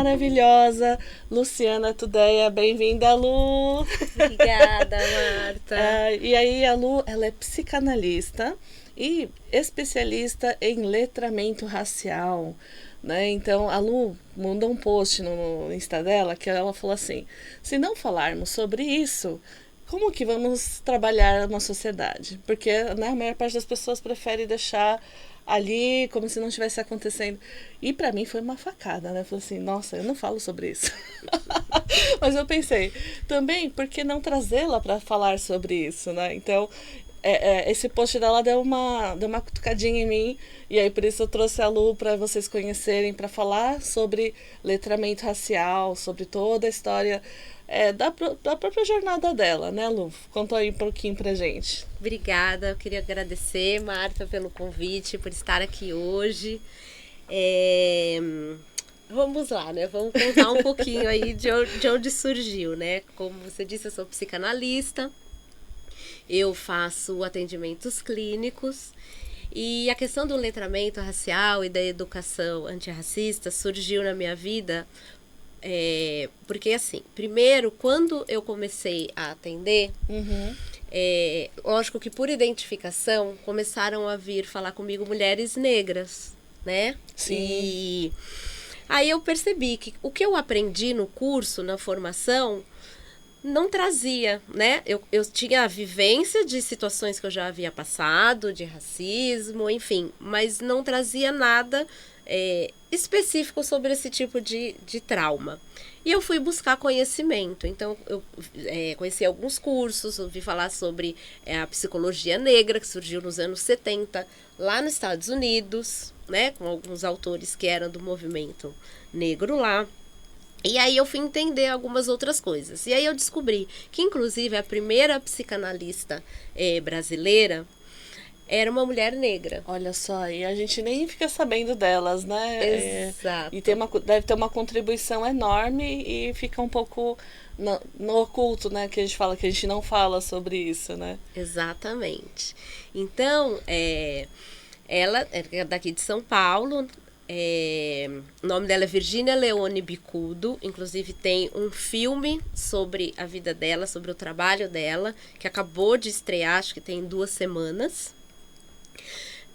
maravilhosa, Luciana Tudeia. Bem-vinda, Lu! Obrigada, Marta. E aí, a Lu, ela é psicanalista e especialista em letramento racial, né? Então, a Lu mandou um post no Insta dela que ela falou assim: se não falarmos sobre isso, como que vamos trabalhar uma sociedade? Porque, né, a maior parte das pessoas prefere deixar ali como se não estivesse acontecendo. E para mim foi uma facada, né? Falei assim, nossa, eu não falo sobre isso. Mas eu pensei, também, por que não trazê-la para falar sobre isso, né? Então, esse post dela deu uma cutucadinha em mim, e aí por isso eu trouxe a Lu para vocês conhecerem, para falar sobre letramento racial, sobre toda a história da própria jornada dela, né, Lu? Conta aí um pouquinho pra gente. Obrigada, eu queria agradecer, Marta, pelo convite, por estar aqui hoje. Vamos lá, né? Vamos contar um pouquinho aí de onde surgiu, né? Como você disse, eu sou psicanalista, eu faço atendimentos clínicos e a questão do letramento racial e da educação antirracista surgiu na minha vida porque, assim, primeiro, quando eu comecei a atender, lógico que por identificação começaram a vir falar comigo mulheres negras, né? Sim. E aí eu percebi que o que eu aprendi no curso, na formação, não trazia, né? Eu tinha a vivência de situações que eu já havia passado, de racismo, enfim, mas não trazia nada específico sobre esse tipo de trauma. E eu fui buscar conhecimento. Então, eu conheci alguns cursos, ouvi falar sobre a psicologia negra, que surgiu nos anos 70, lá nos Estados Unidos, né? Com alguns autores que eram do movimento negro lá. E aí eu fui entender algumas outras coisas. E aí eu descobri que, inclusive, a primeira psicanalista brasileira era uma mulher negra. Olha só, e a gente nem fica sabendo delas, né? Exato. E deve ter uma contribuição enorme e fica um pouco no oculto, né? Que a gente fala que a gente não fala sobre isso, né? Exatamente. Então, ela é daqui de São Paulo. O nome dela é Virgínia Leone Bicudo. Inclusive tem um filme sobre a vida dela, sobre o trabalho dela, que acabou de estrear, acho que tem 2 semanas.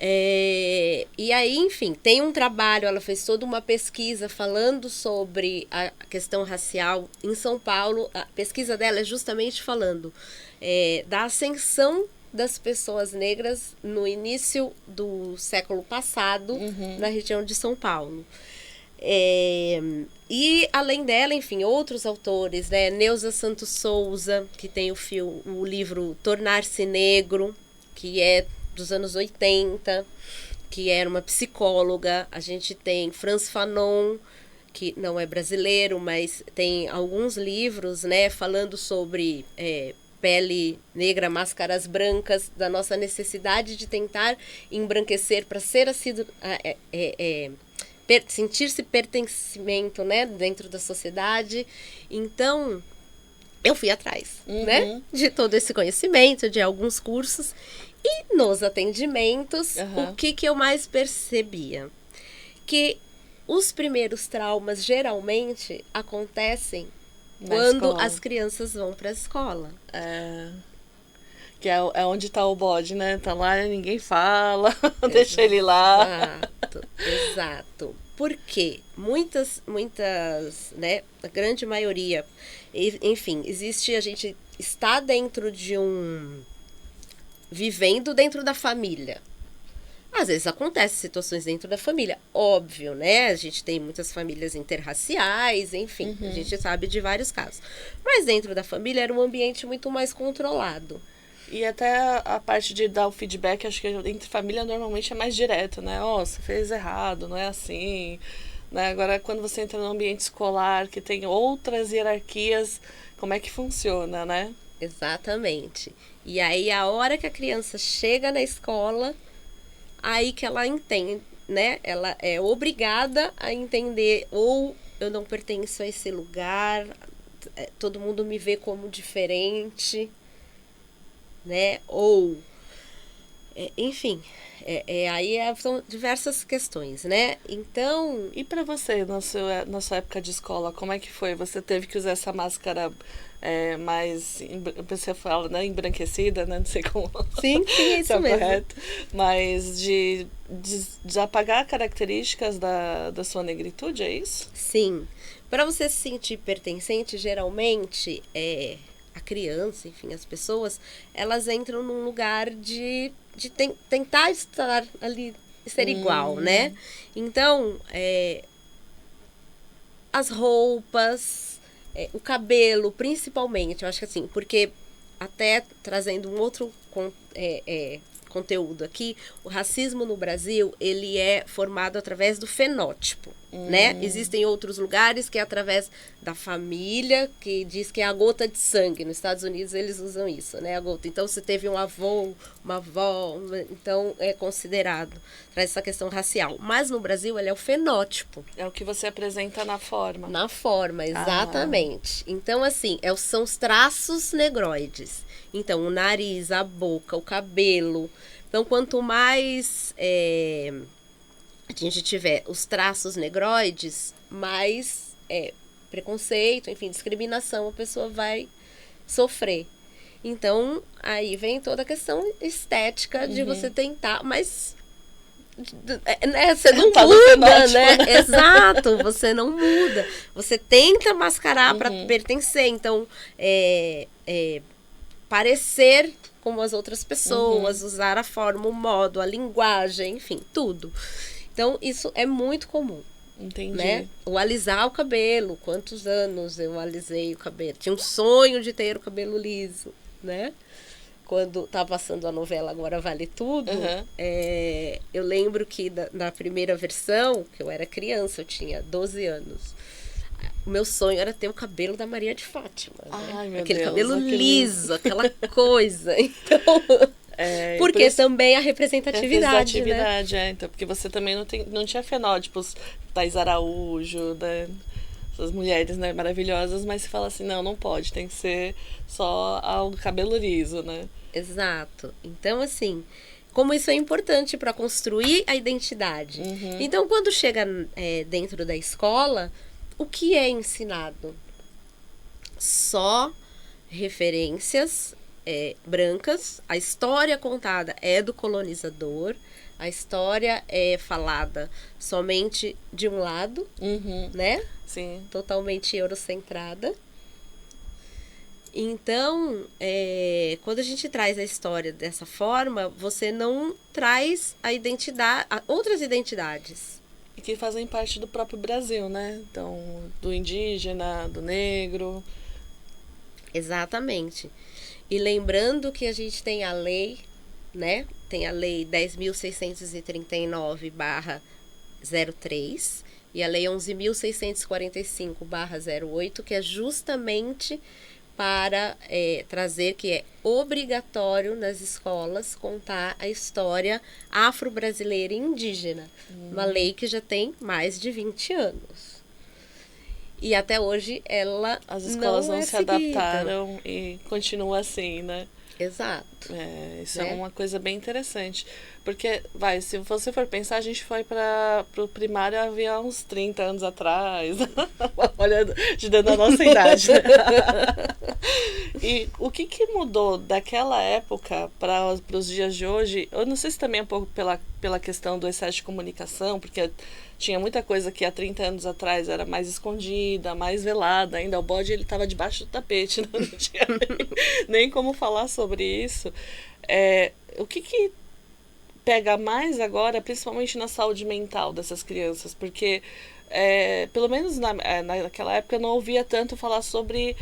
E aí, enfim, tem um trabalho, ela fez toda uma pesquisa falando sobre a questão racial em São Paulo. A pesquisa dela é justamente falando da ascensão das pessoas negras no início do século passado, na região de São Paulo. E além dela, enfim, outros autores, né? Neuza Santos Souza, que tem o livro Tornar-se Negro, que é dos anos 80, que era uma psicóloga. A gente tem Frantz Fanon, que não é brasileiro, mas tem alguns livros, né, falando sobre pele negra, máscaras brancas, da nossa necessidade de tentar embranquecer para sentir-se pertencimento, né, dentro da sociedade. Então, eu fui atrás, né, de todo esse conhecimento, de alguns cursos. E nos atendimentos, o que eu mais percebia? Que os primeiros traumas geralmente acontecem quando as crianças vão para a escola. Que é onde está o bode, né? Tá lá, ninguém fala, deixa ele lá. Exato. Porque muitas, né, a grande maioria, enfim, a gente está dentro de vivendo dentro da família. Às vezes acontecem situações dentro da família, óbvio, né? A gente tem muitas famílias interraciais, enfim, a gente sabe de vários casos. Mas dentro da família era um ambiente muito mais controlado. E até a parte de dar o feedback, acho que entre família normalmente é mais direto, né? Você fez errado, não é assim. Né? Agora, quando você entra no ambiente escolar, que tem outras hierarquias, como é que funciona, né? Exatamente. E aí, a hora que a criança chega na escola, aí que ela entende, né? Ela é obrigada a entender, ou eu não pertenço a esse lugar, todo mundo me vê como diferente, né? Ou Enfim, aí são diversas questões, né? Então... E para você, na sua época de escola, como é que foi? Você teve que usar essa máscara mais, você fala, né, embranquecida, né? Não sei como Sim, é se isso é mesmo. correto, mas de apagar características da sua negritude, é isso? Sim. Para você se sentir pertencente, geralmente, a criança, enfim, as pessoas, elas entram num lugar de tentar estar ali, ser igual, né? Então, as roupas, o cabelo, principalmente, eu acho que assim, porque até trazendo um outro conteúdo aqui, o racismo no Brasil, ele é formado através do fenótipo, né? Existem outros lugares que é através da família, que diz que é a gota de sangue. Nos Estados Unidos eles usam isso, né? A gota. Então, você teve um avô, uma avó, então é considerado. Traz essa questão racial. Mas no Brasil, ele é o fenótipo. É o que você apresenta na forma. Na forma, exatamente. Então, assim, são os traços negroides. Então, o nariz, a boca, o cabelo. Então, quanto mais a gente tiver os traços negroides, mais preconceito, enfim, discriminação a pessoa vai sofrer. Então, aí vem toda a questão estética de você tentar, mas né, você não muda, né? Exato, você não muda. Você tenta mascarar para pertencer. Então, parecer como as outras pessoas, usar a forma, o modo, a linguagem, enfim, tudo. Então, isso é muito comum. Entendi. Né? O alisar o cabelo. Quantos anos eu alisei o cabelo? Tinha um sonho de ter o cabelo liso, né? Quando estava passando a novela Agora Vale Tudo, eu lembro que na primeira versão, que eu era criança, eu tinha 12 anos, o meu sonho era ter o cabelo da Maria de Fátima. Ai, né? meu Aquele Deus, cabelo liso, aquela coisa. Então, porque por também a representatividade, né? Então, porque você também não tinha fenótipos, Thaís Araújo, né? Essas mulheres, né, maravilhosas, mas você fala assim, não pode, tem que ser só o cabelo liso, né? Exato. Então, assim, como isso é importante para construir a identidade. Então, quando chega dentro da escola, o que é ensinado? Só referências brancas, a história contada é do colonizador, a história é falada somente de um lado, né? Sim. Totalmente eurocentrada. Então, quando a gente traz a história dessa forma, você não traz outras identidades. E que fazem parte do próprio Brasil, né? Então, do indígena, do negro. Exatamente. E lembrando que a gente tem a lei, né? Tem a lei 10.639/03 e a lei 11.645/08, que é justamente para trazer que é obrigatório nas escolas contar a história afro-brasileira e indígena. Uma lei que já tem mais de 20 anos. E até hoje as escolas não se adaptaram e continua assim, né? Exato. Isso é uma coisa bem interessante. Porque, se você for pensar, a gente foi para o primário havia uns 30 anos atrás. Olha, te dando a nossa idade. Né? E o que mudou daquela época para os dias de hoje? Eu não sei se também é um pouco pela questão do excesso de comunicação, porque tinha muita coisa que há 30 anos atrás era mais escondida, mais velada. Ainda o bode ele estava debaixo do tapete, não tinha nem como falar sobre isso. O que pega mais agora, principalmente na saúde mental dessas crianças? Porque, pelo menos naquela época, eu não ouvia tanto falar sobre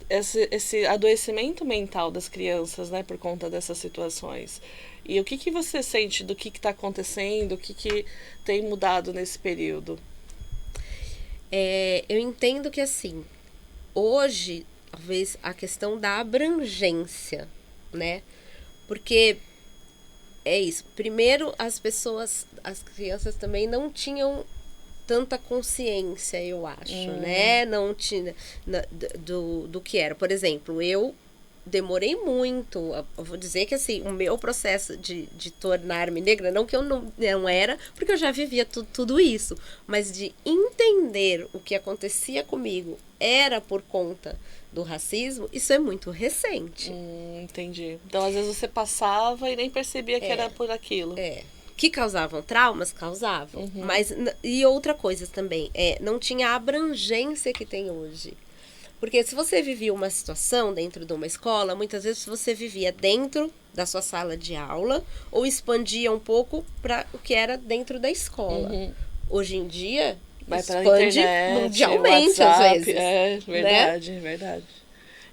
esse adoecimento mental das crianças, né, por conta dessas situações. E o que você sente do que está acontecendo, o que tem mudado nesse período? Eu entendo que, assim, hoje, talvez a questão da abrangência, né? Porque é isso. Primeiro, as crianças também não tinham tanta consciência, eu acho, né? Não tinha do que era. Por exemplo, eu demorei muito. Eu vou dizer que assim, o meu processo de tornar-me negra, não que eu não era, porque eu já vivia tudo isso, mas de entender o que acontecia comigo era por conta do racismo, isso é muito recente. Entendi. Então, às vezes você passava e nem percebia que era por aquilo. Que causavam traumas, causavam. Mas, e outra coisa também, não tinha a abrangência que tem hoje. Porque se você vivia uma situação dentro de uma escola, muitas vezes você vivia dentro da sua sala de aula ou expandia um pouco para o que era dentro da escola. Hoje em dia, vai para expande internet, mundialmente, WhatsApp, às vezes. Verdade, né? Verdade.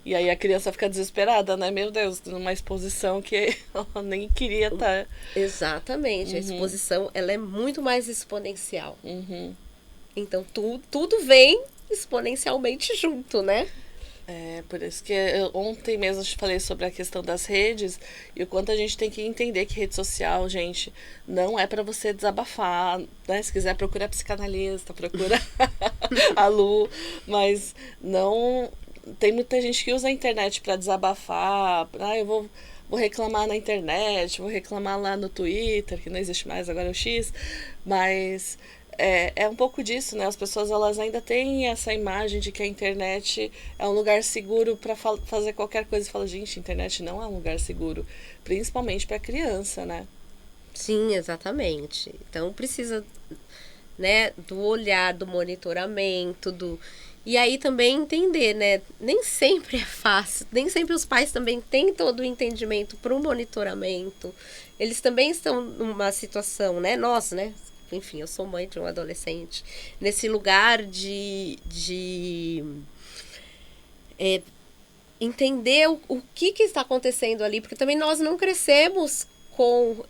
E aí a criança fica desesperada, né? Meu Deus, numa exposição que ela nem queria estar. Exatamente. A exposição, ela é muito mais exponencial. Então, tudo vem exponencialmente junto, né? Por isso que ontem mesmo eu te falei sobre a questão das redes e o quanto a gente tem que entender que rede social, gente, não é para você desabafar, né? Se quiser, procura a psicanalista, procura a Lu, mas não... Tem muita gente que usa a internet para desabafar, eu vou reclamar na internet, vou reclamar lá no Twitter, que não existe mais, agora é o X, mas... É um pouco disso, né? As pessoas elas ainda têm essa imagem de que a internet é um lugar seguro para fazer qualquer coisa. E fala, gente, a internet não é um lugar seguro, principalmente para criança, né? Sim, exatamente. Então precisa, né, do olhar, do monitoramento, e aí também entender, né? Nem sempre é fácil, nem sempre os pais também têm todo o entendimento para o monitoramento. Eles também estão numa situação, né? Nós, né? Enfim, eu sou mãe de um adolescente, nesse lugar de entender o que está acontecendo ali, porque também nós não crescemos com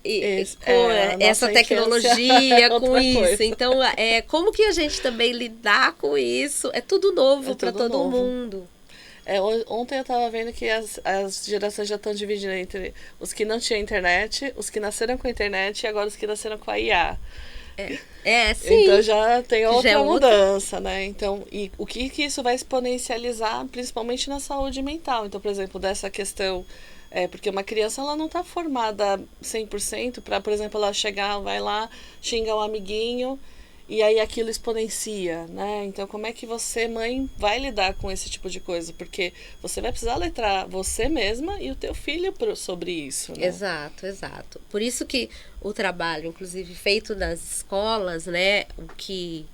essa tecnologia, com isso. Coisa. Então, como que a gente também lidar com isso? É tudo novo para todo mundo. Ontem eu estava vendo que as gerações já estão dividindo entre os que não tinham internet, os que nasceram com a internet e agora os que nasceram com a IA. Sim. Então já tem outra mudança, né? Então, e o que isso vai exponencializar, principalmente na saúde mental. Então, por exemplo, dessa questão, porque uma criança ela não está formada 100% para, por exemplo, ela chegar, vai lá, xinga um amiguinho e aí aquilo exponencia, né? Então, como é que você, mãe, vai lidar com esse tipo de coisa? Porque você vai precisar letrar você mesma e o teu filho sobre isso, né? Exato. Por isso que o trabalho, inclusive, feito nas escolas, né? O que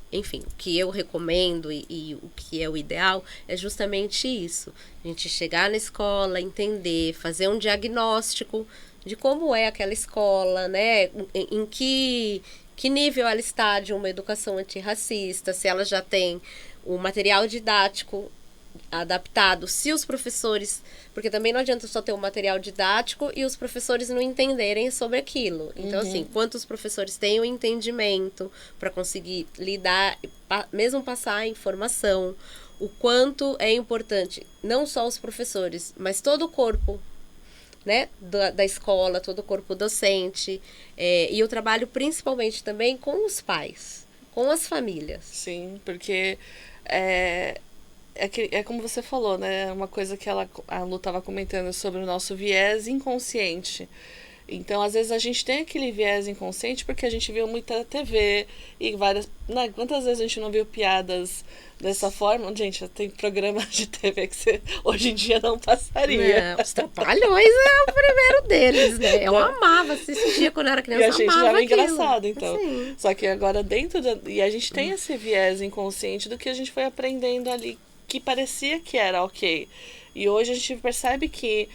eu recomendo e o que é o ideal é justamente isso. A gente chegar na escola, entender, fazer um diagnóstico de como é aquela escola, né? Em que nível ela está de uma educação antirracista, se ela já tem o material didático adaptado, se os professores... Porque também não adianta só ter um material didático e os professores não entenderem sobre aquilo. Então, assim, quantos professores têm o entendimento para conseguir lidar, mesmo passar a informação, o quanto é importante, não só os professores, mas todo o corpo, né, da escola, todo o corpo docente, e eu trabalho principalmente também com os pais, com as famílias. Sim, porque é como você falou, né, uma coisa que a Lu estava comentando sobre o nosso viés inconsciente. Então, às vezes a gente tem aquele viés inconsciente porque a gente viu muita TV e várias... Né, quantas vezes a gente não viu piadas dessa forma? Gente, tem programas de TV que você hoje em dia não passaria. Os Trapalhões é o primeiro deles, né? Eu amava assistir quando eu era criança. E a gente já é aquilo. Engraçado, então. Sim. Só que agora e a gente tem esse viés inconsciente do que a gente foi aprendendo ali, que parecia que era ok. E hoje a gente percebe que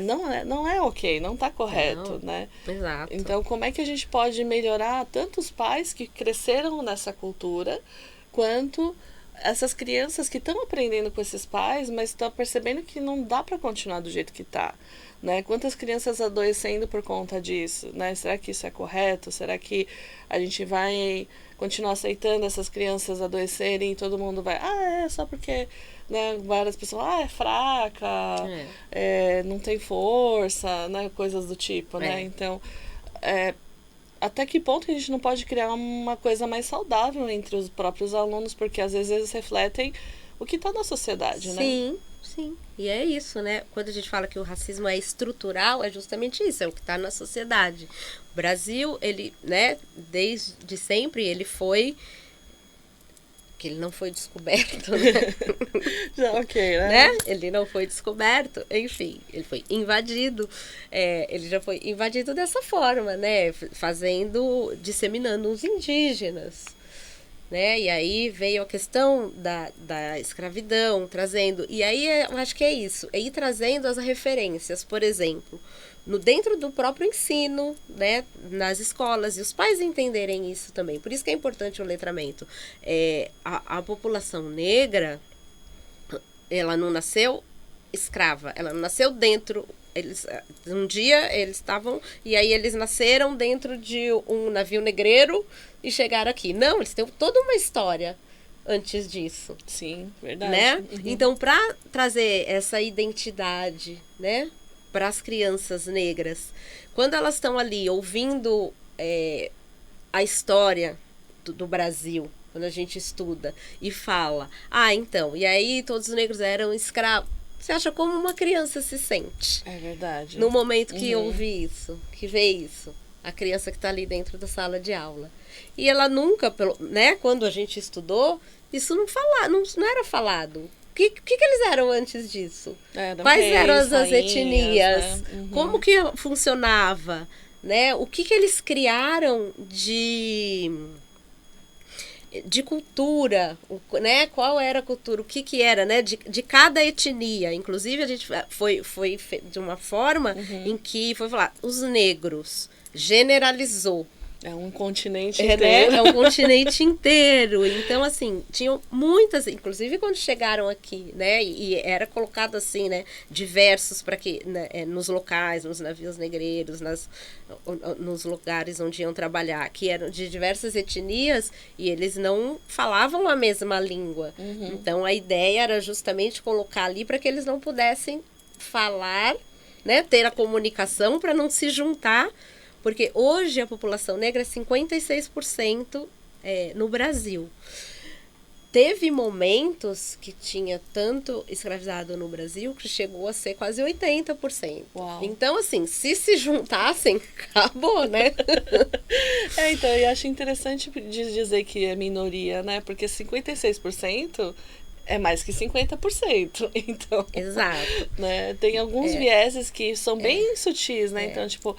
não é ok, não está correto, né? Exato. Então, como é que a gente pode melhorar tanto os pais que cresceram nessa cultura, quanto essas crianças que estão aprendendo com esses pais, mas estão percebendo que não dá para continuar do jeito que está, né? Quantas crianças adoecendo por conta disso, né? Será que isso é correto? Será que a gente vai continuar aceitando essas crianças adoecerem e todo mundo vai... só porque... Né, várias pessoas, é fraca, não tem força, né, coisas do tipo, né? Então, até que ponto a gente não pode criar uma coisa mais saudável entre os próprios alunos, porque às vezes eles refletem o que está na sociedade, né? Sim, Sim, e é isso, né? Quando a gente fala que o racismo é estrutural, é justamente isso, é o que está na sociedade. O Brasil, ele, né, desde sempre, ele foi... que ele não foi descoberto, né? Ok, né? Ele não foi descoberto, enfim, ele foi invadido, ele já foi invadido dessa forma, né? Disseminando os indígenas, né? E aí veio a questão da escravidão, trazendo, e aí eu acho que é isso, é ir trazendo as referências, por exemplo, dentro do próprio ensino, né, nas escolas, e os pais entenderem isso também. Por isso que é importante o letramento. A população negra, ela não nasceu escrava, ela não nasceu dentro... um dia eles estavam... E aí eles nasceram dentro de um navio negreiro e chegaram aqui. Não, eles têm toda uma história antes disso. Sim, verdade. Né? Uhum. Então, para trazer essa identidade, né, para as crianças negras, quando elas estão ali ouvindo a história do Brasil, quando a gente estuda e fala, então, e aí todos os negros eram escravos, você acha como uma criança se sente? É verdade. No momento que ouve isso, que vê isso, a criança que está ali dentro da sala de aula. E ela nunca, né, quando a gente estudou, isso não era falado. O que eles eram antes disso? Quais eram as etnias? Né? Uhum. Como que funcionava? Né? O que eles criaram de cultura? Né? Qual era a cultura? O que era, né? De cada etnia. Inclusive, a gente foi de uma forma em que foi falar, os negros, generalizou. É um continente inteiro. Né? É um continente inteiro. Então, assim, tinham muitas, inclusive quando chegaram aqui, né? E era colocado assim, né? Diversos para que, né, nos locais, nos navios negreiros, nos lugares onde iam trabalhar, que eram de diversas etnias e eles não falavam a mesma língua. Uhum. Então, a ideia era justamente colocar ali para que eles não pudessem falar, né? Ter a comunicação para não se juntar. Porque hoje a população negra é 56% no Brasil. Teve momentos que tinha tanto escravizado no Brasil que chegou a ser quase 80%. Uau. Então, assim, se juntassem, acabou, né? Então, eu acho interessante dizer que é minoria, né? Porque 56%... é mais que 50%. Então, exato. Né, tem alguns vieses que são bem sutis, né? Então, tipo,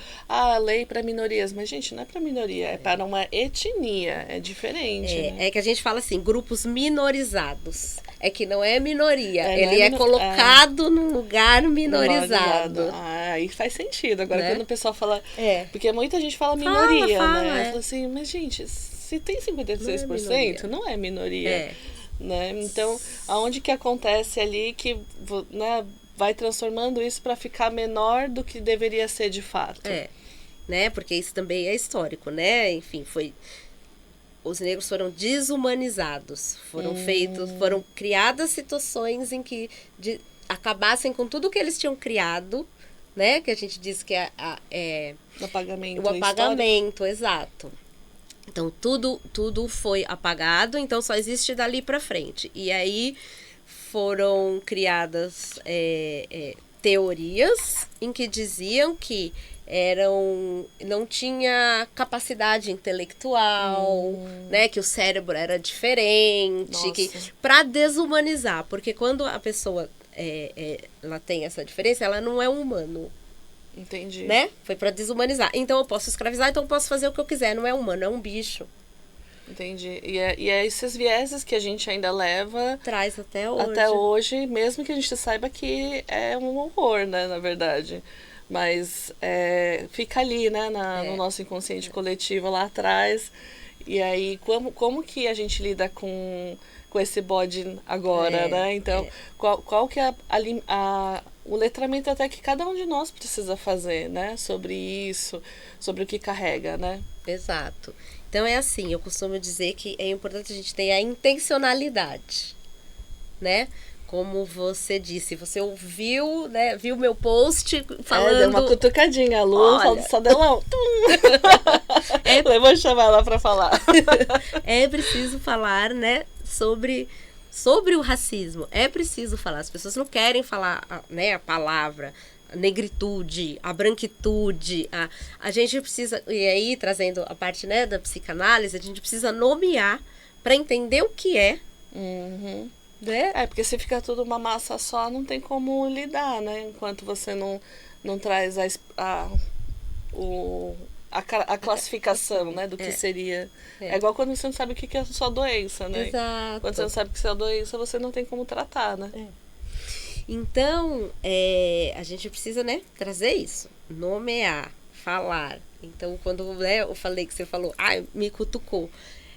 lei para minorias. Mas, gente, não é para minoria, é para uma etnia. É diferente. Né? É que a gente fala assim, grupos minorizados. É que não é minoria. Ele é colocado num lugar minorizado. Aí faz sentido. Agora, né? quando o pessoal fala... Porque muita gente fala minoria, né? Fala assim, mas, gente, se tem 56%, não é minoria. Né? Então, aonde que acontece ali que, né, vai transformando isso para ficar menor do que deveria ser de fato? Né? Porque isso também é histórico, né? Enfim, os negros foram desumanizados, foram criadas situações em que acabassem com tudo que eles tinham criado, né? Que a gente diz que o apagamento. O apagamento, exato. Então, tudo foi apagado, então só existe dali para frente. E aí foram criadas teorias em que diziam que não tinha capacidade intelectual, né, que o cérebro era diferente, para desumanizar, porque quando a pessoa ela tem essa diferença, ela não é um humano. Entendi. Né? Foi para desumanizar. Então eu posso escravizar, então eu posso fazer o que eu quiser. Não é humano, é um bicho. Entendi. E é esses vieses que a gente ainda leva... traz até hoje. Até hoje, mesmo que a gente saiba que é um horror, né, na verdade. Mas fica ali, né, no nosso inconsciente coletivo lá atrás. E aí, como que a gente lida com esse bode agora, né? Então, qual que é o letramento até que cada um de nós precisa fazer, né? Sobre isso, sobre o que carrega, né? Exato. Então, é assim, eu costumo dizer que é importante a gente ter a intencionalidade, né? Como você disse, você ouviu, né? Viu meu post falando... deu uma cutucadinha, a Lu, só deu lá... Vou chamar ela para falar. É preciso falar, né? Sobre sobre o racismo. É preciso falar. As pessoas não querem falar, né, a palavra a negritude, a branquitude. A gente precisa, e aí trazendo a parte, né, da psicanálise, a gente precisa nomear para entender o que é. Uhum. Né? Porque se fica tudo uma massa só, não tem como lidar, né? Enquanto você não traz a classificação, né, do que seria. É igual quando você não sabe o que é a sua doença, né? Exato. Quando você não sabe o que é a sua doença, você não tem como tratar, né? Então, a gente precisa, né, trazer isso, nomear, falar. Então, quando, né, eu falei que você falou, me cutucou.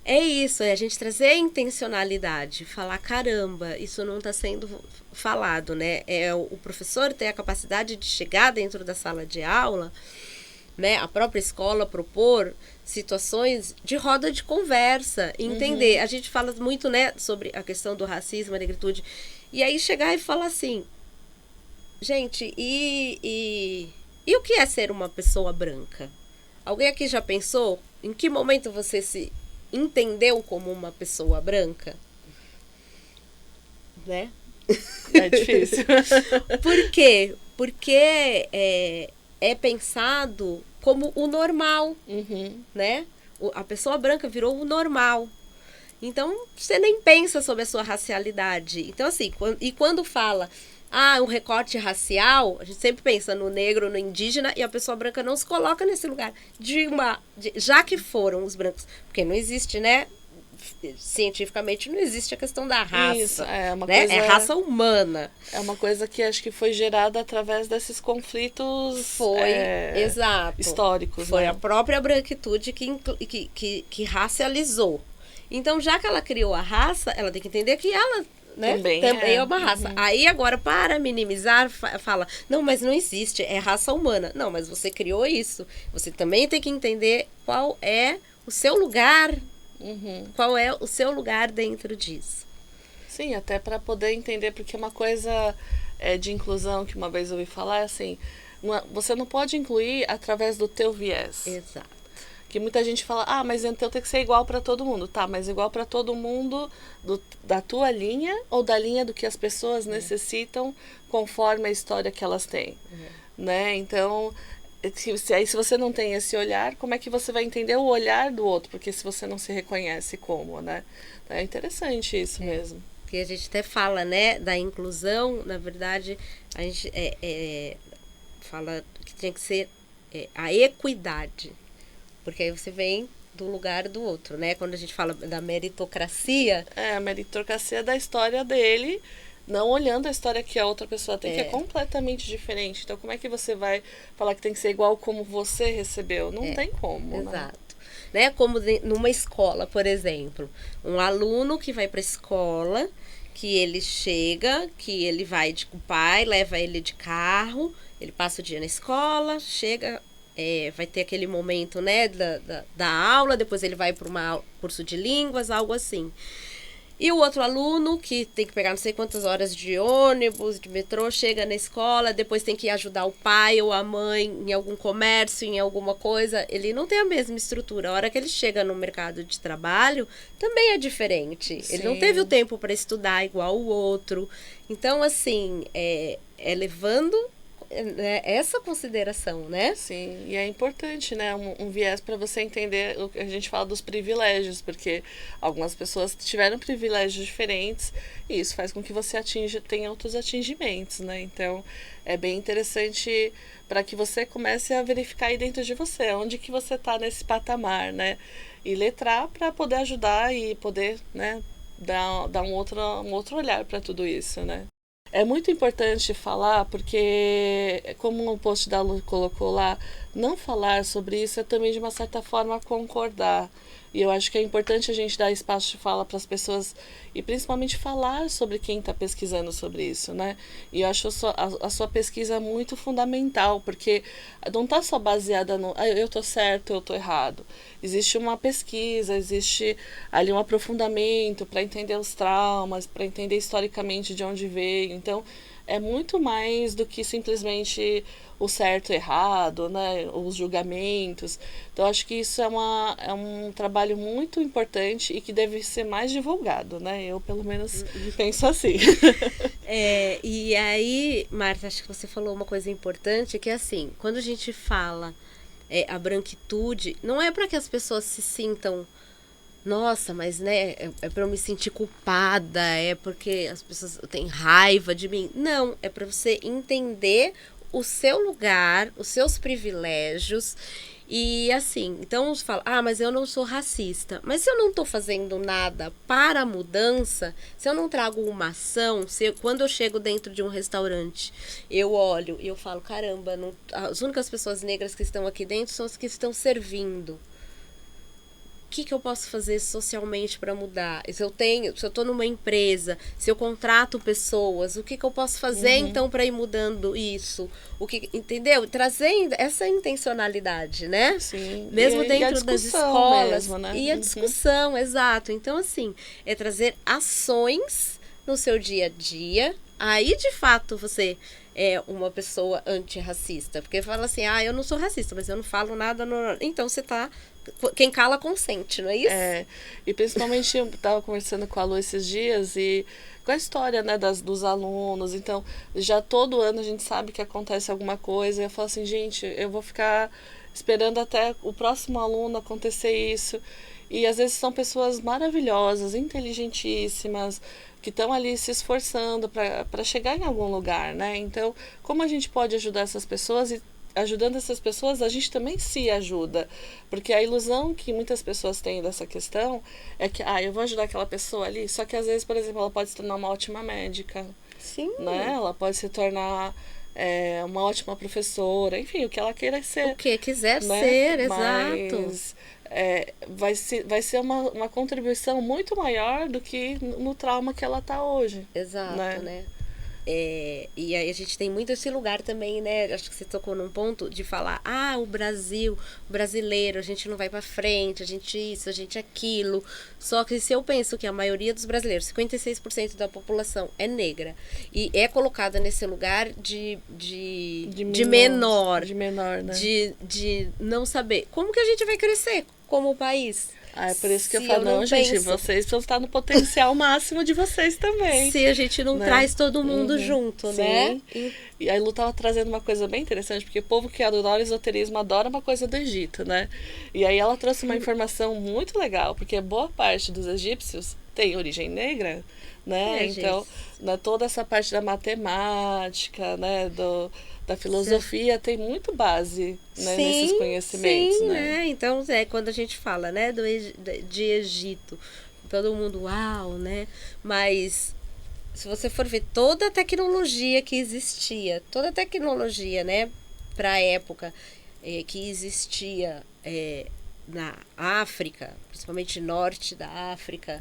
É isso, é a gente trazer a intencionalidade, falar, caramba, isso não está sendo falado, né? O professor ter a capacidade de chegar dentro da sala de aula, né? A própria escola propor situações de roda de conversa, entender. A gente fala muito, né, sobre a questão do racismo, a negritude, e aí chegar e falar assim, gente, e o que é ser uma pessoa branca? Alguém aqui já pensou em que momento você se entendeu como uma pessoa branca? Né? É difícil. Por quê? Porque é pensado como o normal, né? A pessoa branca virou o normal. Então, você nem pensa sobre a sua racialidade. Então, assim, quando fala, um recorte racial, a gente sempre pensa no negro, no indígena, e a pessoa branca não se coloca nesse lugar. Já que foram os brancos, porque não existe, né? Cientificamente não existe a questão da raça. Isso, uma né? coisa, é raça humana. É uma coisa que acho que foi gerada através desses conflitos exato. históricos. Foi né? a própria branquitude que racializou. Então, já que ela criou a raça, ela tem que entender que ela, né, também é uma raça. Aí agora, para minimizar, fala, não, mas não existe, é raça humana. Não, mas você criou isso. Você também tem que entender qual é o seu lugar, qual é o seu lugar dentro disso. Sim, até para poder entender, porque uma coisa de inclusão que uma vez eu ouvi falar é assim, você não pode incluir através do teu viés. Exato. Que muita gente fala, mas então tem que ser igual para todo mundo. Tá, mas igual para todo mundo da tua linha ou da linha do que as pessoas necessitam conforme a história que elas têm. Né? Então, se você não tem esse olhar, como é que você vai entender o olhar do outro? Porque se você não se reconhece como, né? É interessante isso mesmo. Porque a gente até fala, né, da inclusão, na verdade, a gente fala que tem que ser a equidade. Porque aí você vem do lugar do outro, né? Quando a gente fala da meritocracia... A meritocracia é da história dele, não olhando a história que a outra pessoa tem, que é completamente diferente. Então, como é que você vai falar que tem que ser igual como você recebeu? Não tem como, Exato. Né? Como numa escola, por exemplo. Um aluno que vai para a escola, que ele chega, que ele vai com o pai, leva ele de carro, ele passa o dia na escola, chega... vai ter aquele momento, né, da aula, depois ele vai para um curso de línguas, algo assim. E o outro aluno, que tem que pegar não sei quantas horas de ônibus, de metrô, chega na escola, depois tem que ajudar o pai ou a mãe em algum comércio, em alguma coisa, ele não tem a mesma estrutura. A hora que ele chega no mercado de trabalho, também é diferente. Sim. Ele não teve o tempo para estudar igual o outro. Então, assim, levando... essa consideração, né? Sim, e é importante, né, um viés para você entender o que a gente fala dos privilégios, porque algumas pessoas tiveram privilégios diferentes e isso faz com que você tenha outros atingimentos, né? Então, é bem interessante para que você comece a verificar aí dentro de você, onde que você está nesse patamar, né? E letrar para poder ajudar e poder, né, dar um outro olhar para tudo isso, né? É muito importante falar, porque, como o post da Lu colocou lá, não falar sobre isso é também, de uma certa forma, concordar. E eu acho que é importante a gente dar espaço de fala para as pessoas e, principalmente, falar sobre quem está pesquisando sobre isso, né? E eu acho a sua pesquisa muito fundamental, porque não está só baseada no eu estou certo, eu estou errado. Existe uma pesquisa, existe ali um aprofundamento para entender os traumas, para entender historicamente de onde veio. Então, é muito mais do que simplesmente o certo e errado, né? Os julgamentos. Então, acho que isso é um trabalho muito importante e que deve ser mais divulgado, né? Eu, pelo menos, penso assim. E aí, Marta, acho que você falou uma coisa importante, que é assim, quando a gente fala a branquitude, não é para que as pessoas se sintam, nossa, mas né, é para eu me sentir culpada, é porque as pessoas têm raiva de mim. Não, é para você entender o seu lugar, os seus privilégios. E assim, então você fala, mas eu não sou racista. Mas se eu não estou fazendo nada para a mudança, se eu não trago uma ação, quando eu chego dentro de um restaurante, eu olho e eu falo, caramba, as únicas pessoas negras que estão aqui dentro são as que estão servindo. O que eu posso fazer socialmente para mudar? Se eu estou numa empresa, se eu contrato pessoas, o que eu posso fazer então para ir mudando isso? Entendeu? Trazendo essa intencionalidade, né? Sim. Mesmo dentro das escolas. Mesmo, né? E a discussão, exato. Então, assim, é trazer ações no seu dia a dia. Aí, de fato, você é uma pessoa antirracista. Porque fala assim, eu não sou racista, mas eu não falo nada. Então, você tá... Quem cala consente, não é isso? E principalmente eu estava conversando com a Lu esses dias e com a história, né, dos alunos. Então, já todo ano a gente sabe que acontece alguma coisa. E eu falo assim, gente, eu vou ficar esperando até o próximo aluno acontecer isso. E às vezes são pessoas maravilhosas, inteligentíssimas, que estão ali se esforçando para chegar em algum lugar, né? Então, como a gente pode ajudar essas pessoas e ajudando essas pessoas, a gente também se ajuda. Porque a ilusão que muitas pessoas têm dessa questão é que, eu vou ajudar aquela pessoa ali, só que às vezes, por exemplo, ela pode se tornar uma ótima médica. Sim. Né? Ela pode se tornar uma ótima professora, enfim, o que ela queira ser. O que quiser, né? ser, Mas, exato. vai ser uma contribuição muito maior do que no trauma que ela está hoje. Exato, né? E aí a gente tem muito esse lugar também, né? Acho que você tocou num ponto de falar, o brasileiro, a gente não vai pra frente, a gente isso, a gente aquilo. Só que se eu penso que a maioria dos brasileiros, 56% da população é negra e é colocada nesse lugar de menor, né? De não saber como que a gente vai crescer como país. É por isso que eu falo, não, gente, vocês precisam estar no potencial máximo de vocês também. Se a gente não traz todo mundo junto, né? E a Lu estava trazendo uma coisa bem interessante, porque o povo que adora esoterismo adora uma coisa do Egito, né? E aí ela trouxe uma informação muito legal, porque boa parte dos egípcios tem origem negra, né? Então, toda essa parte da matemática, né? Da filosofia tem muito base, né, nesses conhecimentos, né? Então, quando a gente fala, né, de Egito, todo mundo, uau, né? Mas se você for ver toda a tecnologia que existia, toda a tecnologia, né, para a época que existia na África, principalmente norte da África,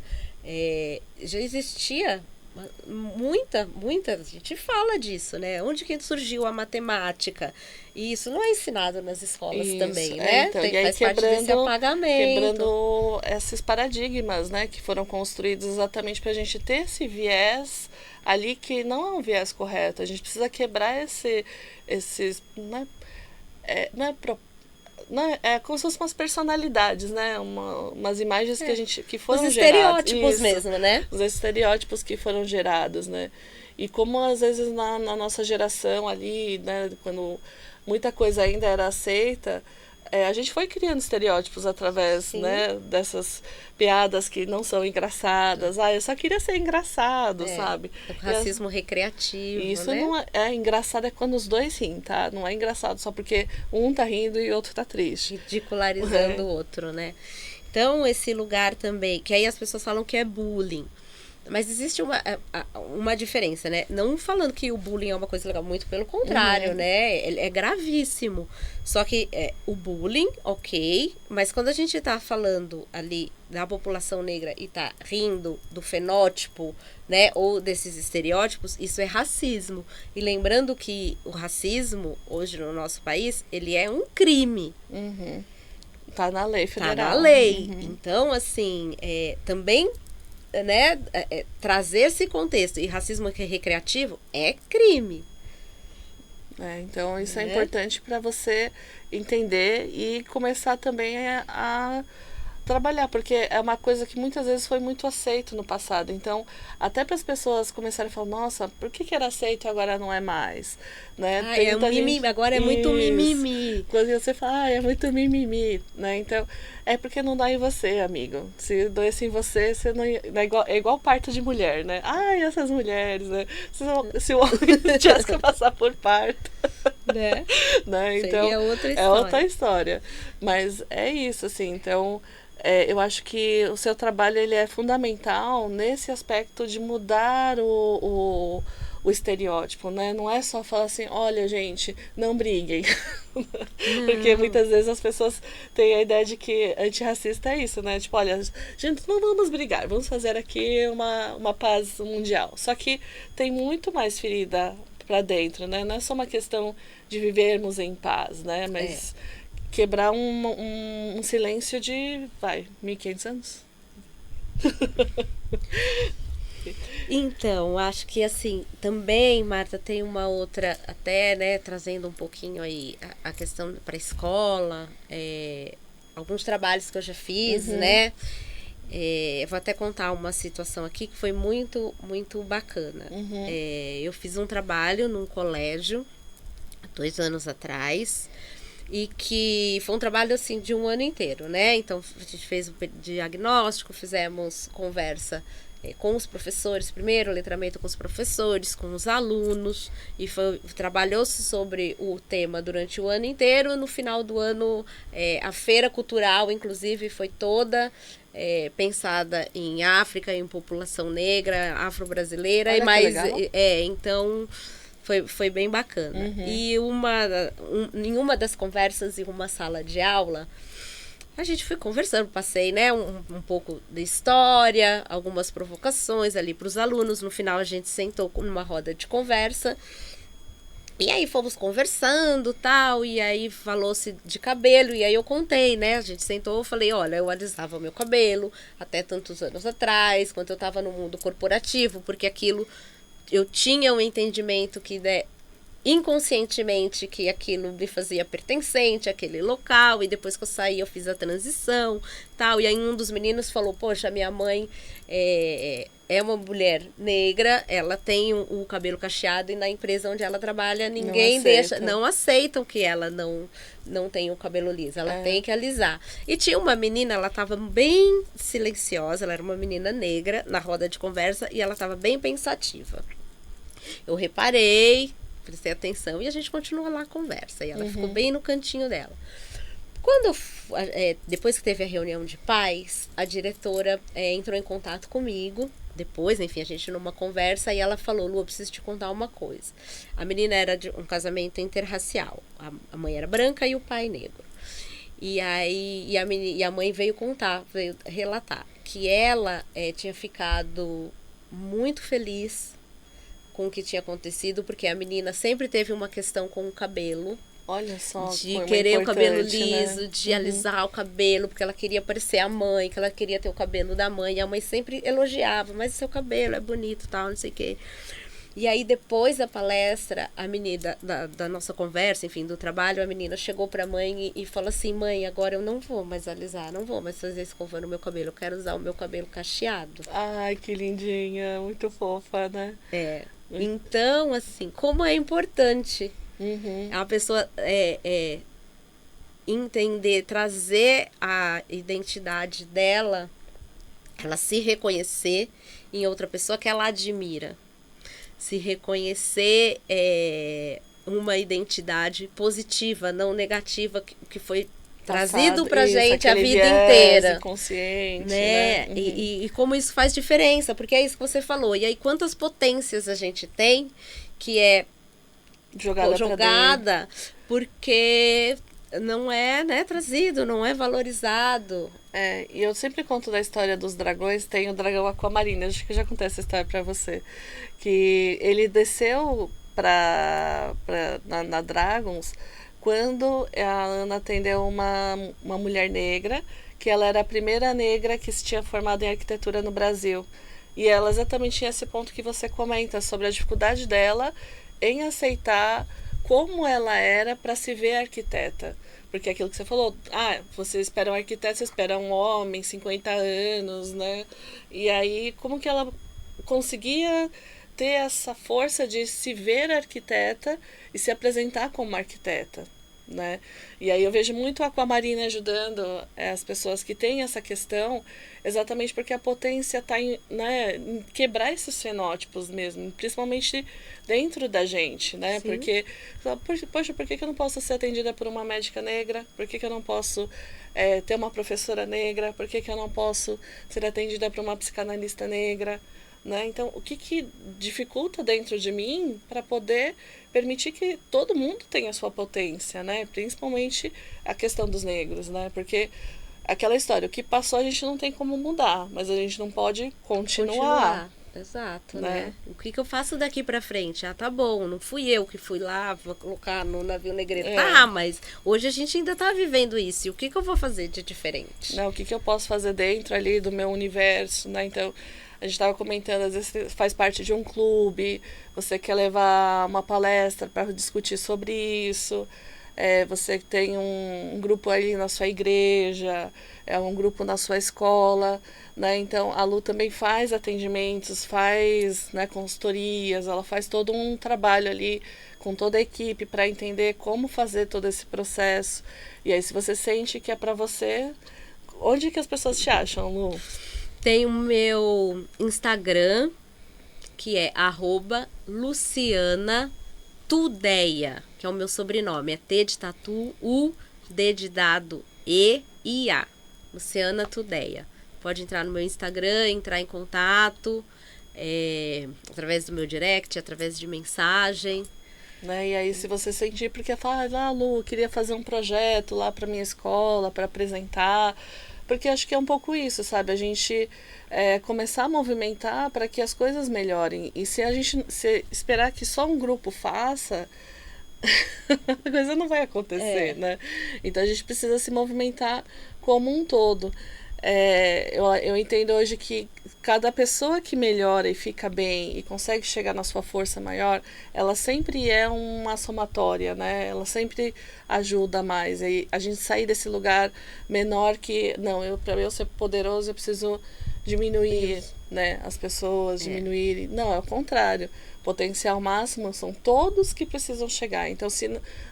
já existia muita, a gente fala disso, né? Onde que surgiu a matemática? E isso não é ensinado nas escolas também, né? Então, e aí faz parte desse apagamento. Quebrando esses paradigmas, né? Que foram construídos exatamente para a gente ter esse viés ali que não é um viés correto. A gente precisa quebrar esses é como se fossem umas personalidades, né? Umas imagens que foram os geradas. Estereótipos mesmo, né? Os estereótipos que foram gerados, né? E como às vezes na nossa geração ali, né? Quando muita coisa ainda era aceita, a gente foi criando estereótipos através, né, dessas piadas que não são engraçadas. Eu só queria ser engraçado, sabe? O racismo recreativo, isso, né? não engraçado quando os dois riem, tá? Não é engraçado só porque um tá rindo e o outro tá triste. Ridicularizando o outro, né? Então, esse lugar também, que aí as pessoas falam que é bullying. Mas existe uma diferença, né? Não falando que o bullying é uma coisa legal, muito pelo contrário, né? É gravíssimo. Só que o bullying, ok, mas quando a gente tá falando ali da população negra e tá rindo do fenótipo, né? Ou desses estereótipos, isso é racismo. E lembrando que o racismo, hoje no nosso país, ele é um crime. Tá na lei federal. Tá na lei. Então, assim, também... né, trazer esse contexto e racismo recreativo é crime. Então isso é importante para você entender e começar também a trabalhar, porque é uma coisa que muitas vezes foi muito aceito no passado. Então, até para as pessoas começarem a falar, nossa, por que era aceito e agora não é mais? Né? É um mimimi, agora é muito mimimi. Quando você fala, é muito mimimi, né? Então, é porque não dá em você, amigo. Se doesse em você, você não é igual parto de mulher, né? Ai, essas mulheres, né? Se o homem tivesse que passar por parto. Né? Então, seria outra história. É outra história. Mas é isso, assim, então... eu acho que o seu trabalho ele é fundamental nesse aspecto de mudar o estereótipo, né? Não é só falar assim, olha, gente, não briguem. Porque muitas vezes as pessoas têm a ideia de que antirracista é isso, né? Tipo, olha, gente, não vamos brigar, vamos fazer aqui uma paz mundial. Só que tem muito mais ferida pra dentro, né? Não é só uma questão de vivermos em paz, né? Mas... quebrar um silêncio de, 1.500 anos? Então, acho que assim, também, Marta, tem uma outra, até, né, trazendo um pouquinho aí a questão para a escola, alguns trabalhos que eu já fiz, né? Vou até contar uma situação aqui que foi muito, muito bacana. Eu fiz um trabalho num colégio, 2 anos atrás, e que foi um trabalho assim de um ano inteiro, né? Então a gente fez o diagnóstico, fizemos conversa com os professores primeiro, letramento com os professores, com os alunos, e trabalhou-se sobre o tema durante o ano inteiro. No final do ano, a feira cultural, inclusive, foi toda pensada em África, em população negra, afro-brasileira, e mais, então foi bem bacana. E em uma das conversas, em uma sala de aula, a gente foi conversando, passei, né, um pouco de história, algumas provocações ali para os alunos. No final a gente sentou numa roda de conversa, e aí fomos conversando, tal, e aí falou-se de cabelo, e aí eu contei, né, a gente sentou, eu falei, olha, eu alisava o meu cabelo até tantos anos atrás, quando eu estava no mundo corporativo, porque aquilo, eu tinha um entendimento que, né, inconscientemente, que aquilo me fazia pertencente àquele local, e depois que eu saí eu fiz a transição, tal, e aí um dos meninos falou, poxa, minha mãe é uma mulher negra, ela tem o cabelo cacheado, e na empresa onde ela trabalha ninguém não aceitam que ela não tem o cabelo liso, ela tem que alisar. E tinha uma menina, ela estava bem silenciosa, ela era uma menina negra na roda de conversa, e ela estava bem pensativa. Eu reparei, prestei atenção, e a gente continuou lá a conversa, e ela ficou bem no cantinho dela. Quando depois que teve a reunião de pais, a diretora entrou em contato comigo, depois, enfim, a gente numa conversa, e ela falou, Lu, eu preciso te contar uma coisa. A menina era de um casamento interracial, a mãe era branca e o pai negro. E aí a mãe veio relatar que ela tinha ficado muito feliz com o que tinha acontecido, porque a menina sempre teve uma questão com o cabelo. Olha só, de querer o cabelo liso, né? De alisar o cabelo, porque ela queria parecer a mãe, que ela queria ter o cabelo da mãe. E a mãe sempre elogiava, mas seu cabelo é bonito, tal, não sei o quê. E aí, depois da palestra, a menina, da nossa conversa, enfim, do trabalho, a menina chegou pra mãe e falou assim, mãe, agora eu não vou mais alisar, não vou mais fazer escova no meu cabelo, eu quero usar o meu cabelo cacheado. Ai, que lindinha, muito fofa, né? Então, assim, como é importante a pessoa entender, trazer a identidade dela, ela se reconhecer em outra pessoa que ela admira. Se reconhecer uma identidade positiva, não negativa, que foi trazido pra gente a vida inteira. Inconsciente, né? E como isso faz diferença, porque é isso que você falou. E aí, quantas potências a gente tem que é jogada porque não é, né, trazido, não é valorizado. E eu sempre conto da história dos dragões. Tem o dragão aquamarino, acho que já contei essa história pra você, que ele desceu na Dragons quando a Ana atendeu uma mulher negra que ela era a primeira negra que se tinha formado em arquitetura no Brasil. E ela exatamente tinha esse ponto que você comenta sobre a dificuldade dela em aceitar como ela era para se ver arquiteta. Porque aquilo que você falou, você espera um arquiteto, você espera um homem, 50 anos, né? E aí, como que ela conseguia ter essa força de se ver arquiteta e se apresentar como arquiteta, né? E aí eu vejo muito a Aquamarina ajudando as pessoas que têm essa questão, exatamente porque a potência está em quebrar esses fenótipos mesmo, principalmente dentro da gente, né? Sim. Porque, poxa, por que eu não posso ser atendida por uma médica negra? Por que eu não posso ter uma professora negra? Por que eu não posso ser atendida por uma psicanalista negra? Né? Então, o que dificulta dentro de mim para poder permitir que todo mundo tenha a sua potência, né? Principalmente a questão dos negros, né? Porque aquela história, o que passou a gente não tem como mudar, mas a gente não pode continuar. Exato, né? O que eu faço daqui pra frente? Tá bom, não fui eu que fui lá, vou colocar no navio negreiro. Mas hoje a gente ainda tá vivendo isso. E o que eu vou fazer de diferente? Não, o que eu posso fazer dentro ali do meu universo, né? Então, a gente estava comentando, às vezes você faz parte de um clube, você quer levar uma palestra para discutir sobre isso, você tem um grupo ali na sua igreja, um grupo na sua escola, né? Então a Lu também faz atendimentos, faz, né, consultorias, ela faz todo um trabalho ali com toda a equipe para entender como fazer todo esse processo. E aí, se você sente que é para você, onde que as pessoas te acham, Lu? Tem o meu Instagram, que é @LucianaTudeia, que é o meu sobrenome. É T de tatu, U, D de dado, E, I, A. Luciana Tudeia. Pode entrar no meu Instagram, entrar em contato, através do meu direct, através de mensagem. Né? E aí, se você sentir, porque fala, Lu, eu queria fazer um projeto lá para minha escola, para apresentar. Porque acho que é um pouco isso, sabe? A gente começar a movimentar para que as coisas melhorem. E se a gente esperar que só um grupo faça, a coisa não vai acontecer, né? Então a gente precisa se movimentar como um todo. Eu entendo hoje que cada pessoa que melhora e fica bem e consegue chegar na sua força maior, ela sempre é uma somatória, né? Ela sempre ajuda mais. E a gente sair desse lugar menor que, não, para eu ser poderoso eu preciso diminuir, né, as pessoas, diminuir. Não, é o contrário. Potencial máximo são todos que precisam chegar. Então,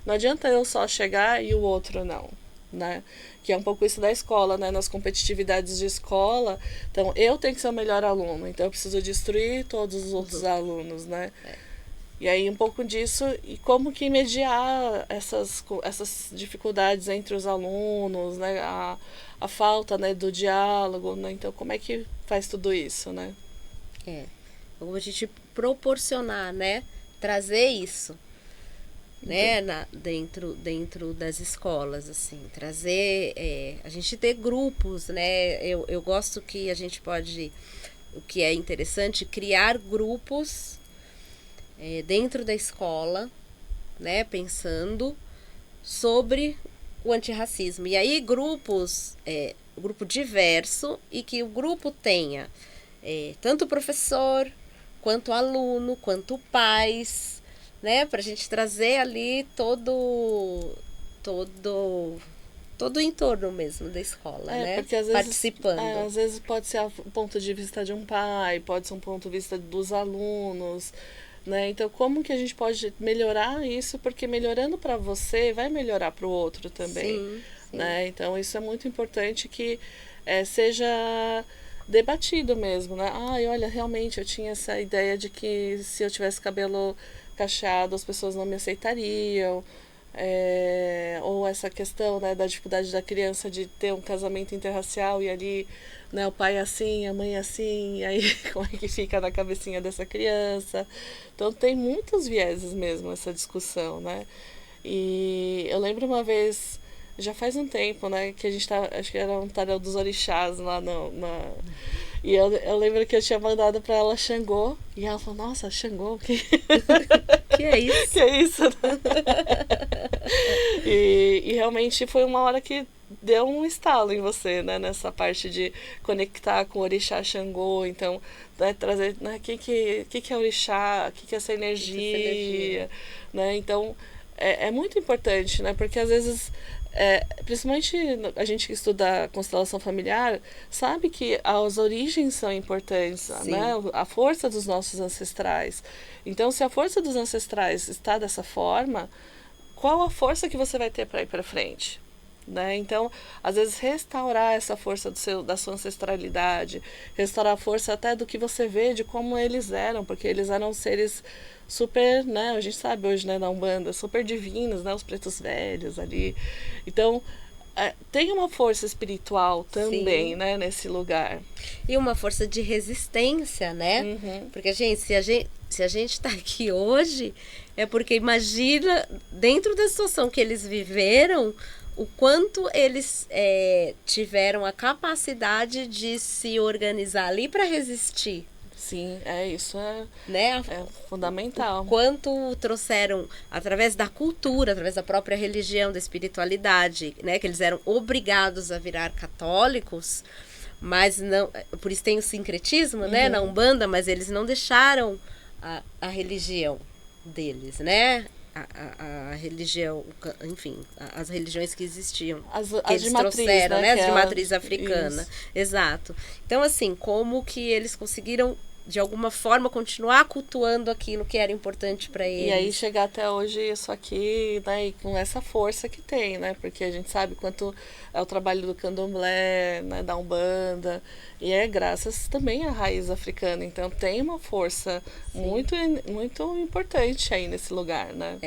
não adianta eu só chegar e o outro não, né? Que é um pouco isso da escola, né? Nas competitividades de escola. Então, eu tenho que ser o melhor aluno. Então, eu preciso destruir todos os outros alunos, né? E aí, um pouco disso. E como que mediar essas dificuldades entre os alunos, né? A falta, né, do diálogo, né? Então, como é que faz tudo isso, né? Como a gente proporcionar, né? Trazer isso, né, dentro das escolas, assim, trazer, a gente ter grupos, né, eu gosto que a gente pode, o que é interessante, criar grupos dentro da escola, né, pensando sobre o antirracismo, e aí grupos, grupo diverso, e que o grupo tenha tanto professor, quanto aluno, quanto pais, né, pra gente trazer ali todo o entorno mesmo da escola, né, porque às vezes, participando. Às vezes pode ser o ponto de vista de um pai, pode ser um ponto de vista dos alunos, né, então como que a gente pode melhorar isso, porque melhorando para você, vai melhorar para o outro também. Sim. Né, então isso é muito importante que seja debatido mesmo, né, olha, realmente eu tinha essa ideia de que se eu tivesse cabelo cacheado as pessoas não me aceitariam, ou essa questão, né, da dificuldade da criança de ter um casamento interracial e ali, né, o pai é assim, a mãe é assim, e aí como é que fica na cabecinha dessa criança. Então tem muitos vieses mesmo essa discussão, né. E eu lembro uma vez, já faz um tempo, né, que a gente tava, acho que era um tarô dos orixás lá e eu lembro que eu tinha mandado pra ela Xangô, e ela falou, nossa, Xangô, que é isso? Que é isso? E realmente foi uma hora que deu um estalo em você, né? Nessa parte de conectar com o orixá Xangô. Então, né, trazer, né, que é orixá, o que é essa energia, né? Então, é muito importante, né? Porque às vezes, principalmente a gente que estuda a constelação familiar, sabe que as origens são importantes, né? A força dos nossos ancestrais. Então, se a força dos ancestrais está dessa forma, qual a força que você vai ter para ir para frente? Né? Então, às vezes, restaurar essa força da sua ancestralidade, restaurar a força até do que você vê, de como eles eram, porque eles eram seres super, né? A gente sabe hoje, né, na Umbanda, super divinos, né? Os pretos velhos ali. Então, tem uma força espiritual também, né, nesse lugar. E uma força de resistência, né? Porque, gente, se a gente está aqui hoje, é porque imagina, dentro da situação que eles viveram, o quanto eles tiveram a capacidade de se organizar ali para resistir. Sim, isso né? É fundamental. O quanto trouxeram, através da cultura, através da própria religião, da espiritualidade, né? Que eles eram obrigados a virar católicos, mas não, por isso tem o sincretismo, né? Na Umbanda, mas eles não deixaram a religião deles, né? A religião, enfim, as religiões que existiam, que eles trouxeram, né? As de matriz africana. Isso. Exato. Então, assim, como que eles conseguiram, de alguma forma, continuar cultuando aquilo que era importante para eles. E aí chegar até hoje isso aqui, né, e com essa força que tem, né? Porque a gente sabe quanto é o trabalho do candomblé, né, da Umbanda, e é graças também à raiz africana. Então tem uma força muito, muito importante aí nesse lugar, né?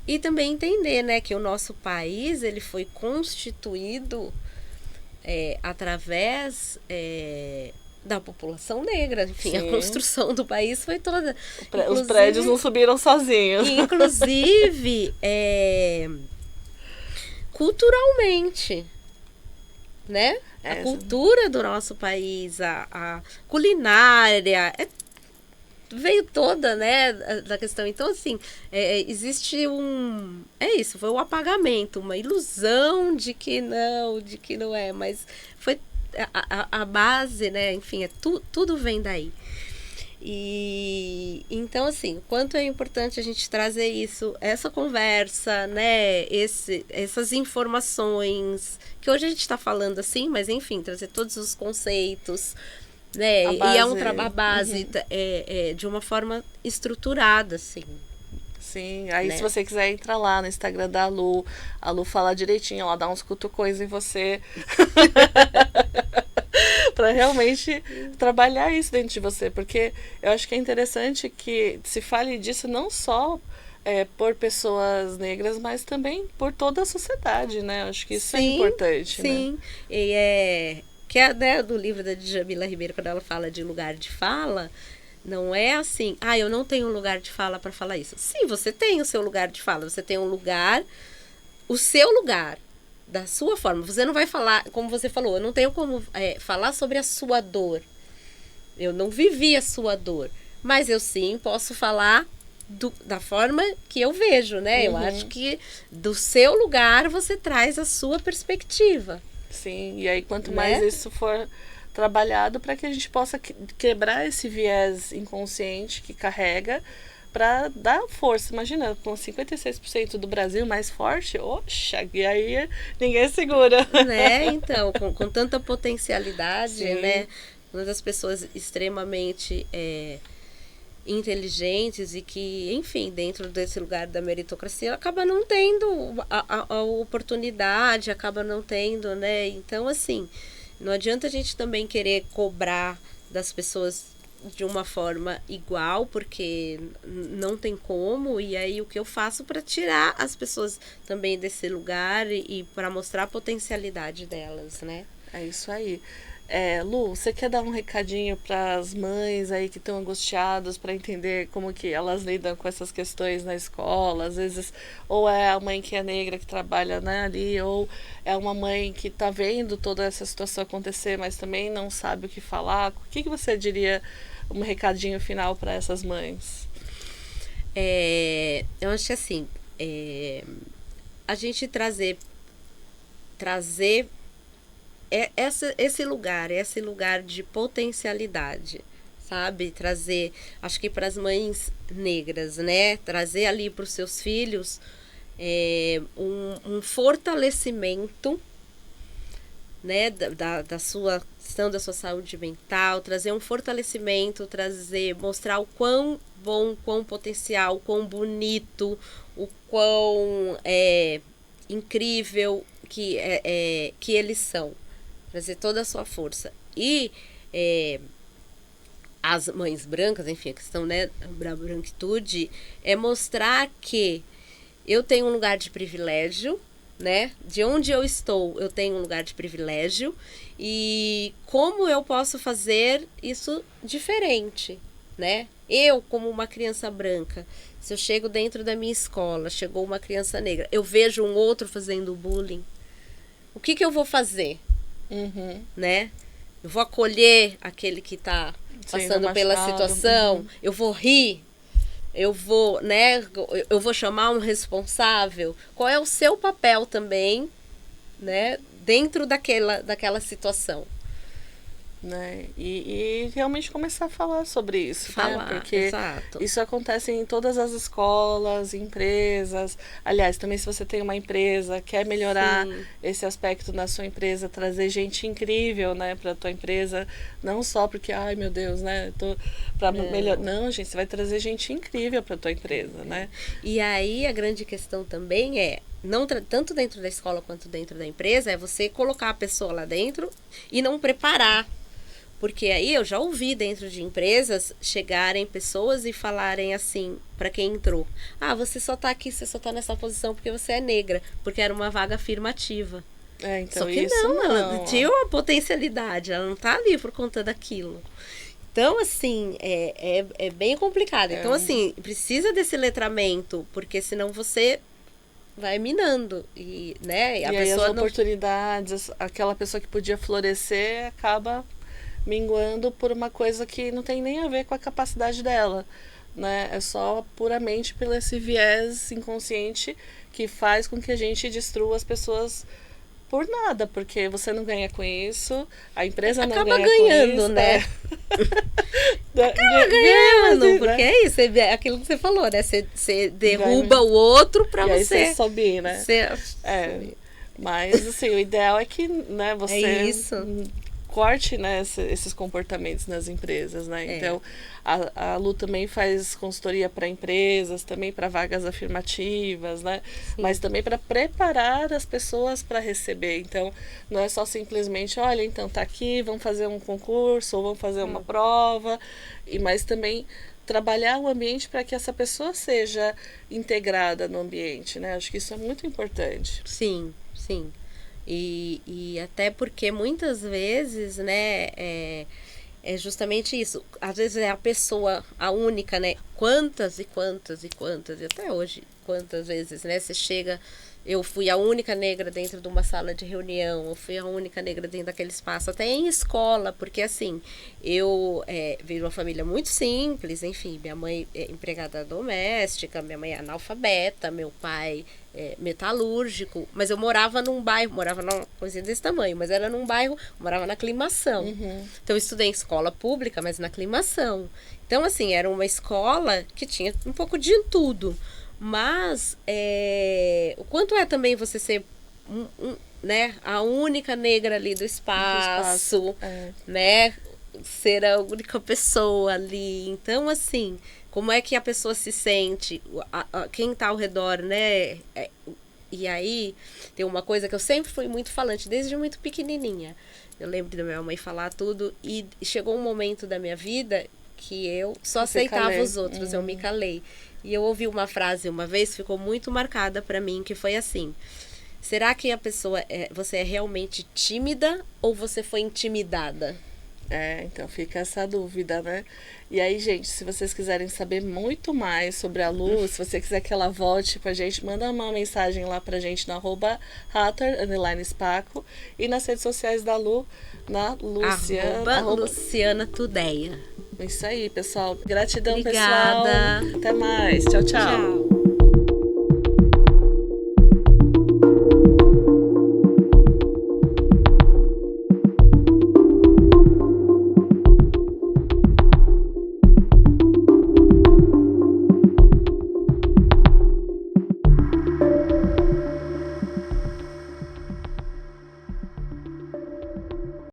E também entender, né, que o nosso país, ele foi constituído através da população negra. Enfim, a construção do país foi toda... Os prédios não subiram sozinhos. Inclusive, culturalmente, né? A cultura do nosso país, a culinária, veio toda, né, da questão. Então, assim, existe foi um apagamento, uma ilusão de que não é, mas foi a base, né, enfim, tudo vem daí. E então, assim, quanto é importante a gente trazer isso, essa conversa, né, essas informações, que hoje a gente está falando assim, mas enfim, trazer todos os conceitos, né, e é um trabalho base de uma forma estruturada, assim. Sim, aí se você quiser entrar lá no Instagram da Lu, a Lu fala direitinho, ela dá uns cutucões em você. Para realmente trabalhar isso dentro de você, porque eu acho que é interessante que se fale disso não só por pessoas negras, mas também por toda a sociedade, né? Eu acho que isso é importante. Sim, né? E que é, né, do livro da Djamila Ribeiro, quando ela fala de lugar de fala, não é assim, eu não tenho um lugar de fala para falar isso. Sim, você tem o seu lugar de fala, você tem um lugar, o seu lugar, da sua forma. Você não vai falar, como você falou, eu não tenho como falar sobre a sua dor. Eu não vivi a sua dor. Mas eu sim posso falar da forma que eu vejo, né? Eu acho que do seu lugar você traz a sua perspectiva. Sim, e aí quanto mais isso for trabalhado para que a gente possa quebrar esse viés inconsciente que carrega, para dar força. Imagina, com 56% do Brasil mais forte, oxa, e aí ninguém segura. Né? Então, com tanta potencialidade, né? Uma das pessoas extremamente inteligentes e que, enfim, dentro desse lugar da meritocracia, acaba não tendo a oportunidade, acaba não tendo, né? Então, assim, não adianta a gente também querer cobrar das pessoas de uma forma igual, porque não tem como, e aí o que eu faço para tirar as pessoas também desse lugar e para mostrar a potencialidade delas, né? É isso aí. Lu, você quer dar um recadinho para as mães aí que estão angustiadas para entender como que elas lidam com essas questões na escola? Às vezes, ou é a mãe que é negra que trabalha, né, ali, ou é uma mãe que está vendo toda essa situação acontecer, mas também não sabe o que falar. O que você diria, um recadinho final para essas mães? Eu acho que assim, a gente trazer trazer esse lugar de potencialidade, sabe? Trazer, acho que para as mães negras, né? Trazer ali para os seus filhos um fortalecimento, né? Da sua questão, da sua saúde mental, trazer um fortalecimento, mostrar o quão bom, quão potencial, quão bonito, o quão incrível que eles são. Trazer toda a sua força. E as mães brancas, enfim, a questão, né, da branquitude, é mostrar que eu tenho um lugar de privilégio, né? De onde eu estou, eu tenho um lugar de privilégio. E como eu posso fazer isso diferente, né? Eu, como uma criança branca, se eu chego dentro da minha escola, chegou uma criança negra, eu vejo um outro fazendo bullying, o que eu vou fazer? Né? Eu vou acolher aquele que está passando pela situação, eu vou rir, eu vou, né? Eu vou chamar um responsável. Qual é o seu papel também, né? Dentro daquela situação. Né? E realmente começar a falar sobre isso, né? Porque exato. Isso acontece em todas as escolas, empresas. Aliás, também se você tem uma empresa, quer melhorar esse aspecto na sua empresa, trazer gente incrível, né, para tua empresa, não só porque, ai meu Deus, né, não, gente, você vai trazer gente incrível para tua empresa, né? E aí a grande questão também não tanto dentro da escola quanto dentro da empresa, é você colocar a pessoa lá dentro e não preparar. Porque aí eu já ouvi dentro de empresas chegarem pessoas e falarem assim, para quem entrou: ah, você só tá aqui, você só tá nessa posição porque você é negra, porque era uma vaga afirmativa. Então só que isso não, ela tinha uma potencialidade, ela não tá ali por conta daquilo. Então, assim, é bem complicado. Então, assim, precisa desse letramento, porque senão você vai minando. E, né, e aí as oportunidades, aquela pessoa que podia florescer acaba minguando por uma coisa que não tem nem a ver com a capacidade dela, né? É só puramente pelo esse viés inconsciente que faz com que a gente destrua as pessoas por nada, porque você não ganha com isso, a empresa não ganha ganhando, com isso, né? Acaba ganhando, porque é isso, é aquilo que você falou, né? Você derruba o outro para você. Aí você subir, né? Mas assim, o ideal é que, né, você corte, né, esses comportamentos nas empresas, né? Então, a Lu também faz consultoria para empresas, também para vagas afirmativas, né? Mas também para preparar as pessoas para receber. Então, não é só simplesmente, olha, então tá aqui, vamos fazer um concurso, ou vamos fazer uma prova, mas também trabalhar o ambiente para que essa pessoa seja integrada no ambiente, né? Acho que isso é muito importante. Sim. E até porque muitas vezes, né, é justamente isso. Às vezes é a pessoa, a única, né? Quantas e até hoje, quantas vezes, né? Você chega, eu fui a única negra dentro de uma sala de reunião, eu fui a única negra dentro daquele espaço, até em escola, porque assim, eu venho de uma família muito simples, enfim, minha mãe é empregada doméstica, minha mãe é analfabeta, meu pai metalúrgico, mas eu morava num bairro, morava numa coisinha desse tamanho, mas era num bairro, morava na Aclimação. Então eu estudei em escola pública, mas na Aclimação. Então assim, era uma escola que tinha um pouco de tudo, mas o quanto é também você ser né, a única negra ali do espaço. Né, ser a única pessoa ali. Então assim, como é que a pessoa se sente, quem está ao redor, né? E aí, tem uma coisa que eu sempre fui muito falante, desde muito pequenininha. Eu lembro da minha mãe falar tudo, e chegou um momento da minha vida que eu só aceitava os outros, eu me calei. E eu ouvi uma frase uma vez, ficou muito marcada para mim, que foi assim: será que a pessoa, você é realmente tímida ou você foi intimidada? Então fica essa dúvida, né? E aí, gente, se vocês quiserem saber muito mais sobre a Lu, se você quiser que ela volte pra gente, manda uma mensagem lá pra gente no @Hatter_Spaco e nas redes sociais da Lu, na Luciana. Luciana Tudeia. Isso aí, pessoal. Gratidão, Obrigada. pessoal. Até mais. Tchau, tchau.